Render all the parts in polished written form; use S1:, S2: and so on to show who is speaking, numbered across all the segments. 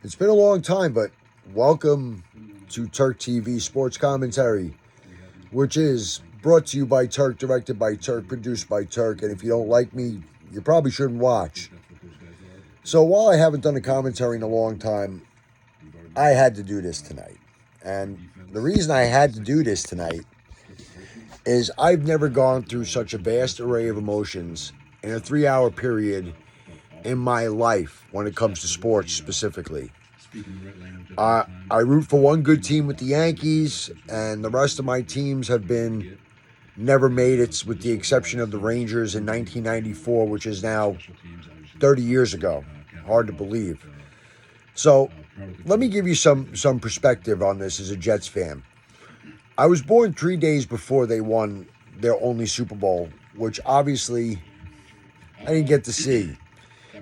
S1: It's been a long time, but welcome to Turk TV Sports Commentary, which is brought to you by Turk, directed by Turk, produced by Turk. And if you don't like me, you probably shouldn't watch. So while I haven't done a commentary in a long time, I had to do this tonight. And the reason I had to do this tonight is I've never gone through such a vast array of emotions in a 3-hour period in my life when it comes to sports specifically. I root for one good team with the Yankees, and the rest of my teams have been never made it, with the exception of the Rangers in 1994, which is now 30 years ago. Hard to believe. So let me give you some perspective on this as a Jets fan. I was born 3 days before they won their only Super Bowl, which obviously I didn't get to see.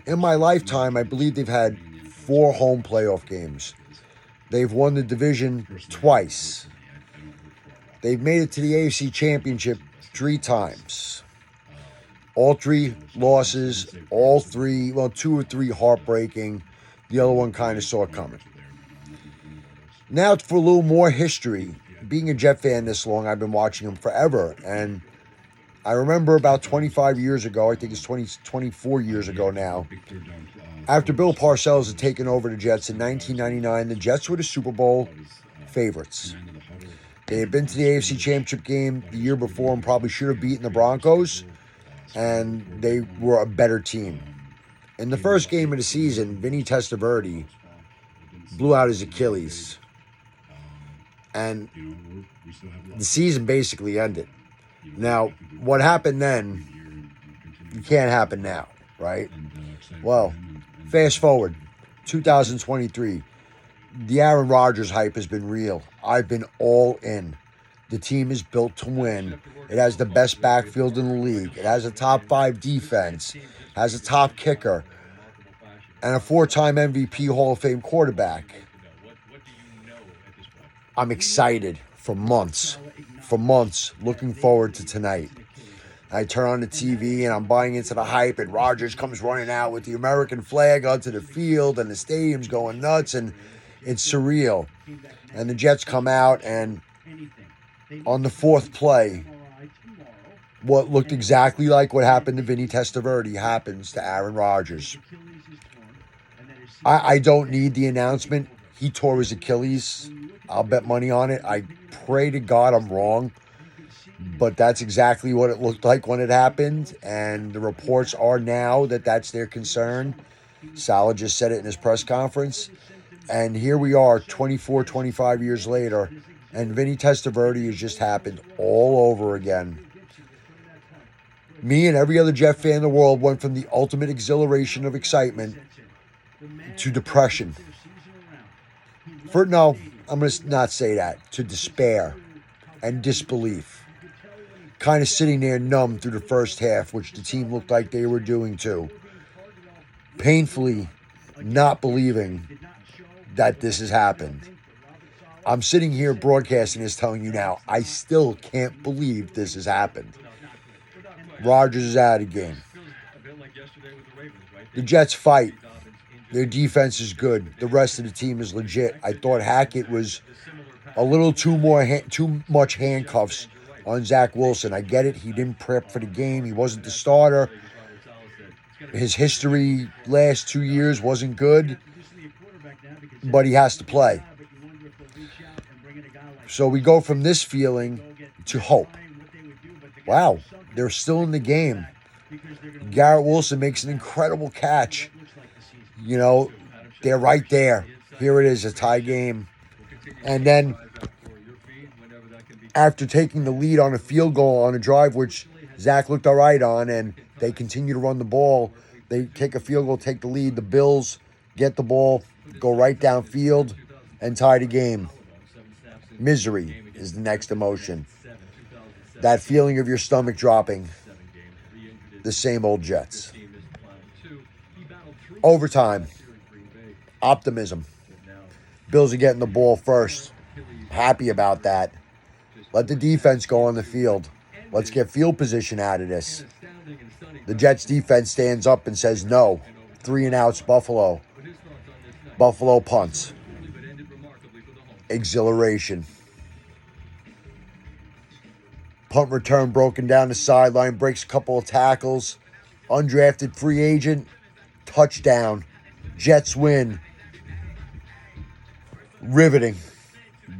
S1: In my lifetime, I believe they've had 4 home playoff games. They've won the division twice. They've made it to the AFC Championship 3 times. All 3 losses, all 3, 2 or 3 heartbreaking. The other one kind of saw it coming. Now for a little more history. Being a Jet fan this long, I've been watching them forever. And I remember about 25 years ago, I think it's 24 years ago now, after Bill Parcells had taken over the Jets in 1999, the Jets were the Super Bowl favorites. They had been to the AFC Championship game the year before and probably should have beaten the Broncos, and they were a better team. In the first game of the season, Vinny Testaverde blew out his Achilles, and the season basically ended. Now, what happened then, it can't happen now, right? Well, fast forward, 2023, the Aaron Rodgers hype has been real. I've been all in. The team is built to win. It has the best backfield in the league. It has a top 5 defense, has a top kicker, and a 4-time MVP Hall of Fame quarterback. I'm excited for months, looking forward to tonight. I turn on the TV and I'm buying into the hype, and Rodgers comes running out with the American flag onto the field and the stadium's going nuts, and it's surreal. And the Jets come out, and on the 4th play, what looked exactly like what happened to Vinny Testaverde happens to Aaron Rodgers. I don't need the announcement. He tore his Achilles. I'll bet money on it. I pray to God I'm wrong. But that's exactly what it looked like when it happened. And the reports are now that that's their concern. Saleh just said it in his press conference. And here we are 24, 25 years later. And Vinny Testaverde has just happened all over again. Me and every other Jet fan in the world went from the ultimate exhilaration of excitement to depression. No, I'm going to not say that. To despair and disbelief. Kind of sitting there numb through the first half, which the team looked like they were doing too. Painfully not believing that this has happened. I'm sitting here broadcasting this, telling you now, I still can't believe this has happened. Rodgers is out of the game. The Jets fight. Their defense is good. The rest of the team is legit. I thought Hackett was a little too much handcuffs on Zach Wilson. I get it. He didn't prep for the game. He wasn't the starter. His history last 2 years wasn't good, but he has to play. So we go from this feeling to hope. Wow, they're still in the game. Garrett Wilson makes an incredible catch. You know, they're right there. Here it is, a tie game. And then after taking the lead on a field goal on a drive, which Zach looked all right on, and they continue to run the ball, they take a field goal, take the lead. The Bills get the ball, go right downfield, and tie the game. Misery is the next emotion. That feeling of your stomach dropping. The same old Jets. Overtime. Optimism. Bills are getting the ball first. Happy about that. Let the defense go on the field. Let's get field position out of this. The Jets defense stands up and says no. 3 and outs, Buffalo. Buffalo punts. Exhilaration. Punt return broken down the sideline, breaks a couple of tackles. Undrafted free agent, touchdown. Jets win. Riveting.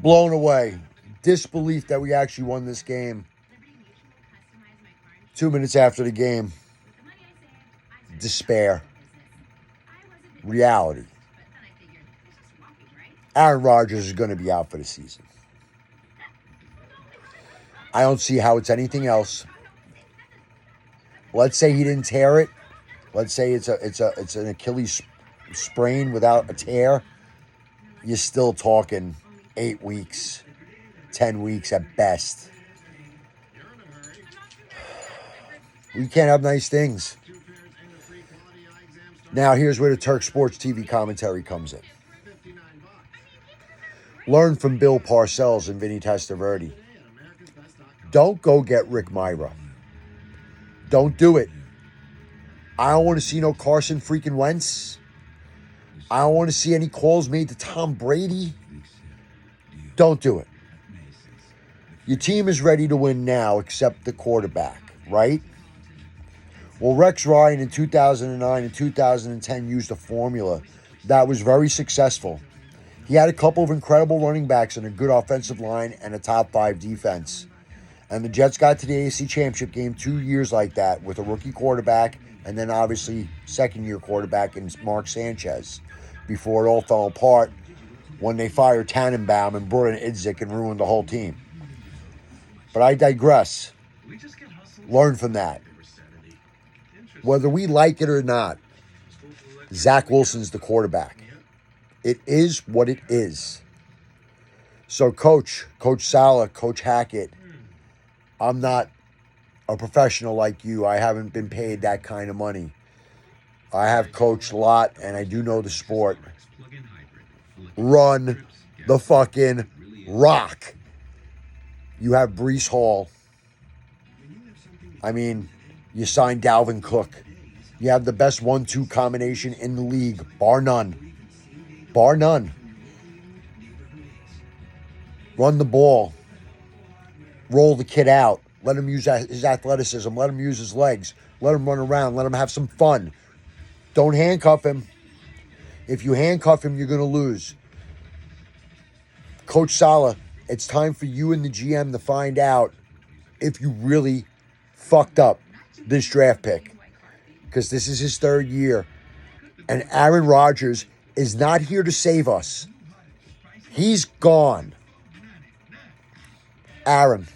S1: Blown away. Disbelief that we actually won this game. 2 minutes after the game, despair. Reality. Aaron Rodgers is going to be out for the season. I don't see how it's anything else. Let's say he didn't tear it. Let's say it's an Achilles sprain without a tear. You're still talking 8 weeks, 10 weeks at best. We can't have nice things. Now, here's where the Turk Sports TV commentary comes in. Learn from Bill Parcells and Vinny Testaverde. Don't go get Rick Myra. Don't do it. I don't want to see no Carson freaking Wentz. I don't want to see any calls made to Tom Brady. Don't do it. Your team is ready to win now except the quarterback, right? Well, Rex Ryan in 2009 and 2010 used a formula that was very successful. He had a couple of incredible running backs and a good offensive line and a top 5 defense. And the Jets got to the AFC Championship game 2 years like that with a rookie quarterback and then obviously second-year quarterback in Mark Sanchez before it all fell apart when they fired Tannenbaum and brought in Idzik and ruined the whole team. But I digress. Learn from that. Whether we like it or not, Zach Wilson's the quarterback. It is what it is. So Coach Saleh, Coach Hackett, I'm not a professional like you. I haven't been paid that kind of money. I have coached a lot, and I do know the sport. Run the fucking rock. You have Breece Hall. I mean, you signed Dalvin Cook. You have the best 1-2 combination in the league, bar none. Bar none. Run the ball. Roll the kid out. Let him use his athleticism. Let him use his legs. Let him run around. Let him have some fun. Don't handcuff him. If you handcuff him, you're going to lose. Coach Saleh, it's time for you and the GM to find out if you really fucked up this draft pick. Because this is his 3rd year. And Aaron Rodgers is not here to save us. He's gone. Aaron,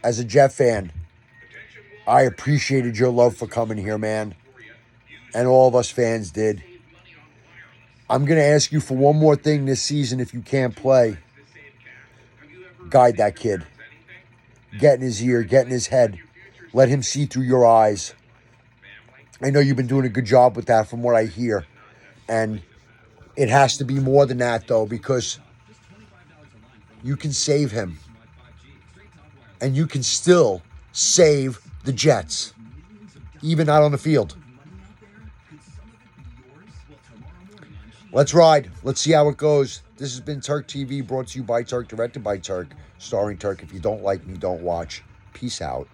S1: as a Jet fan, I appreciated your love for coming here, man. And all of us fans did. I'm going to ask you for one more thing this season if you can't play. Guide that kid. Get in his ear, get in his head. Let him see through your eyes. I know you've been doing a good job with that from what I hear. And it has to be more than that, though, because you can save him. And you can still save the Jets, even out on the field. Let's ride. Let's see how it goes. This has been Turk TV, brought to you by Turk, directed by Turk, starring Turk. If you don't like me, don't watch. Peace out.